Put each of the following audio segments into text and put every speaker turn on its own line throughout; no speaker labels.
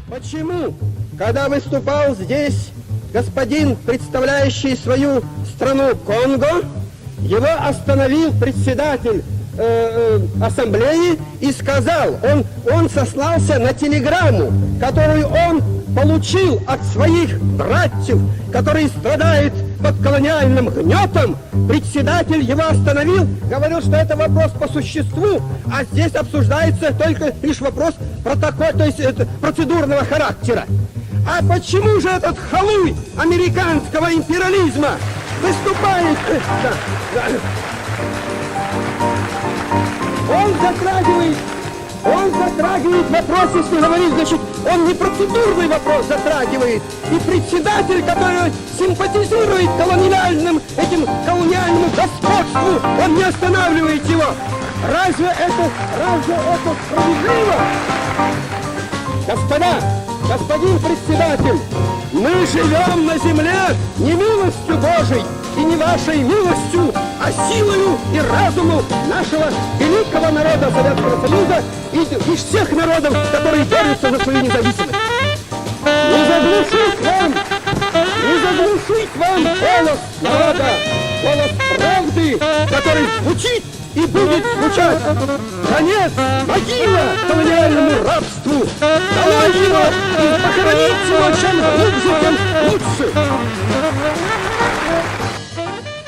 Почему, когда выступал здесь господин, представляющий свою страну Конго, его остановил председатель ассамблеи и сказал, он сослался на телеграмму, которую он получил от своих братьев, которые страдают под колониальным гнетом. Председатель его остановил, говорил, что это вопрос по существу, а здесь обсуждается только лишь вопрос протокола, то есть процедурного характера. А почему же этот халуй американского империализма выступает? Он затрагивает вопрос, если говорить, значит, он не процедурный вопрос затрагивает. И председатель, который симпатизирует колониальному господству, он не останавливает его. Разве это справедливо? Господа, господин председатель, мы живем на земле не милостью Божией и не вашей милостью, а силою и разумом нашего великого народа Советского Союза и всех народов, которые борются за свою независимость. Не заглушить вам голос народа, голос правды, который звучит и будет звучать. Конец, могила колониальному рабству. Долой его и похоронить его, чем глубже, тем лучше.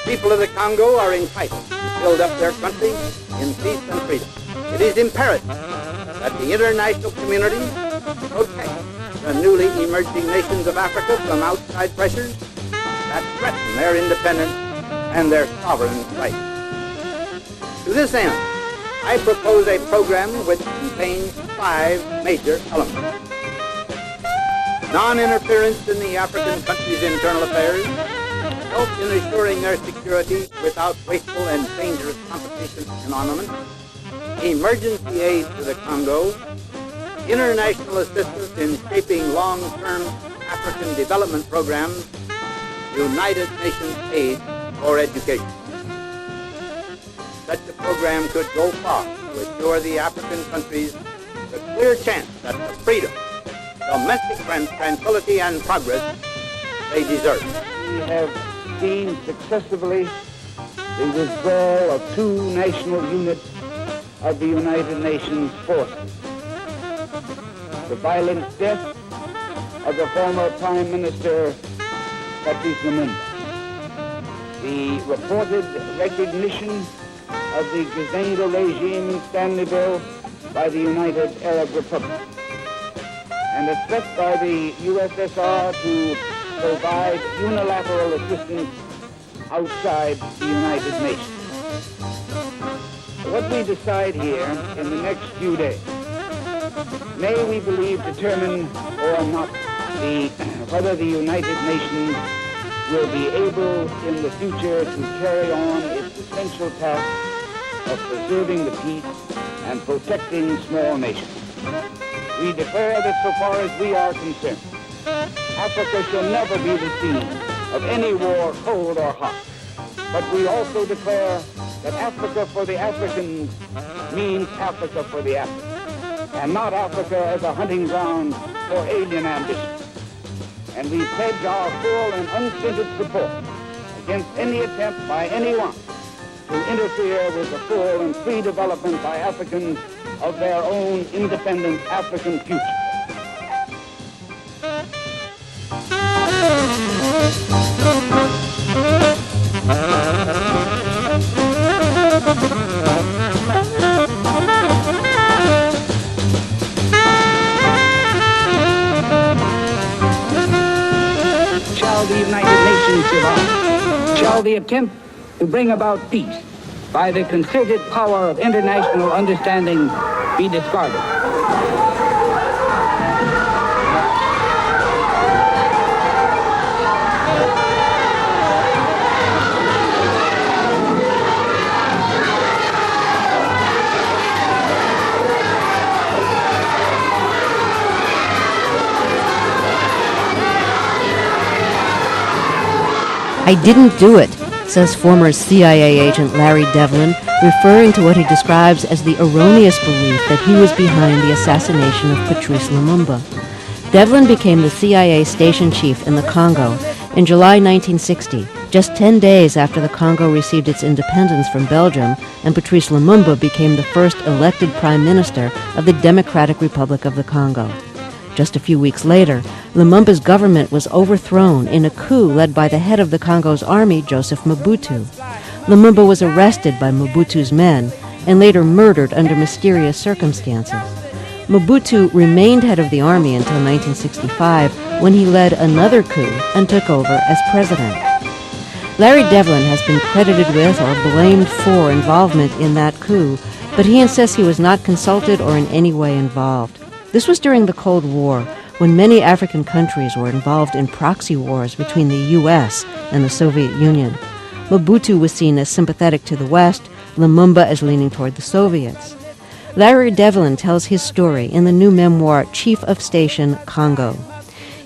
People of the Congo are entitled to build up their country in peace and freedom. It is imperative that the international community protect the newly emerging nations of Africa from outside pressures that threaten their independence and their sovereign rights. To this end, I propose a program which contains 5 major elements. Non-interference in the African country's internal affairs, help in assuring their security without wasteful and dangerous competition in armament, emergency aid to the Congo, international assistance in shaping long-term African development programs, United Nations aid for education. Such a program could go far to assure the African countries the clear chance that the freedom, domestic tranquility, and progress they deserve.
We have seen successively the withdrawal of 2 national units of the United Nations forces. The violent death of the former Prime Minister Patrice Lumumba. The reported recognition of the Gizenga regime in Stanleyville by the United Arab Republic. And a threat by the USSR to provide unilateral assistance outside the United Nations. What we decide here in the next few days may, we believe, determine or not whether the United Nations will be able in the future to carry on its essential task of preserving the peace and protecting small nations. We declare that so far as we are concerned, Africa shall never be the scene of any war, cold or hot. But we also declare that Africa for the Africans means Africa for the Africans, and not Africa as a hunting ground for alien ambitions. And we pledge our full and unstinted support against any attempt by anyone to interfere with the full and free development by Africans of their own independent African future. the attempt to bring about peace by the concerted power of international understanding be discarded.
I didn't do it, says former CIA agent Larry Devlin, referring to what he describes as the erroneous belief that he was behind the assassination of Patrice Lumumba. Devlin became the CIA station chief in the Congo in July 1960, just 10 days after the Congo received its independence from Belgium, and Patrice Lumumba became the first elected prime minister of the Democratic Republic of the Congo. Just a few weeks later, Lumumba's government was overthrown in a coup led by the head of the Congo's army, Joseph Mobutu. Lumumba was arrested by Mobutu's men and later murdered under mysterious circumstances. Mobutu remained head of the army until 1965, when he led another coup and took over as president. Larry Devlin has been credited with or blamed for involvement in that coup, but he insists he was not consulted or in any way involved. This was during the Cold War, when many African countries were involved in proxy wars between the U.S. and the Soviet Union. Mobutu was seen as sympathetic to the West, Lumumba as leaning toward the Soviets. Larry Devlin tells his story in the new memoir, Chief of Station, Congo.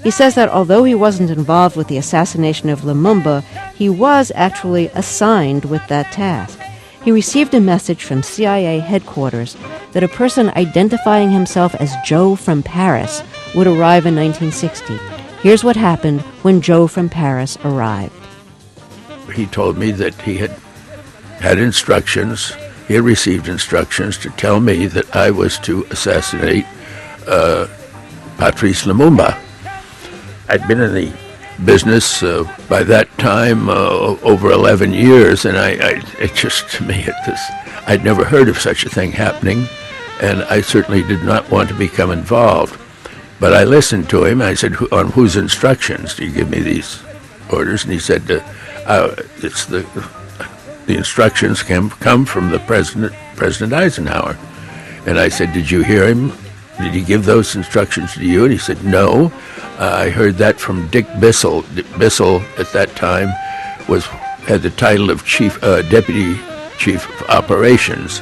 He says that although he wasn't involved with the assassination of Lumumba, he was actually assigned with that task. He received a message from CIA headquarters that a person identifying himself as Joe from Paris would arrive in 1960. Here's what happened when Joe from Paris arrived.
He told me that he had received instructions to tell me that I was to assassinate Patrice Lumumba. I'd been in the business by that time over 11 years, and I'd never heard of such a thing happening, and I certainly did not want to become involved. But I listened to him. I said, on whose instructions do you give me these orders? And he said, it's the instructions come from the President Eisenhower. And I said, did you hear him? Did he give those instructions to you? And he said, no. I heard that from Dick Bissell. Dick Bissell at that time had the title of Deputy Chief of Operations.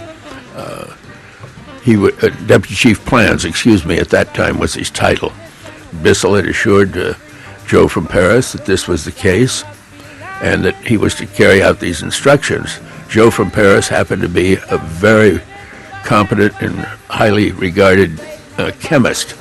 Deputy Chief Plans, at that time was his title. Bissell had assured Joe from Paris that this was the case and that he was to carry out these instructions. Joe from Paris happened to be a very competent and highly regarded chemist.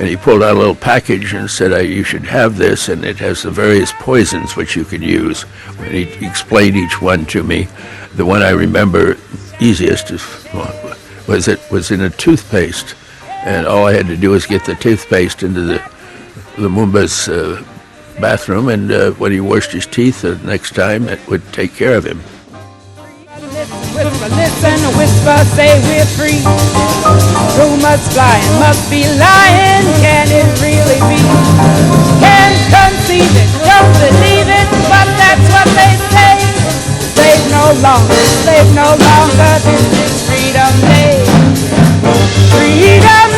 And he pulled out a little package and said, you should have this, and it has the various poisons which you can use. And he explained each one to me. The one I remember easiest was in a toothpaste. And all I had to do was get the toothpaste into the Lumumba's bathroom, and when he washed his teeth the next time, it would take care of him.
Whisper, listen, whisper, say we're free. Rumors flying, must be lying. Can it really be? Can't conceive it, don't believe it, but that's what they say. Slave no longer, this is freedom day. Freedom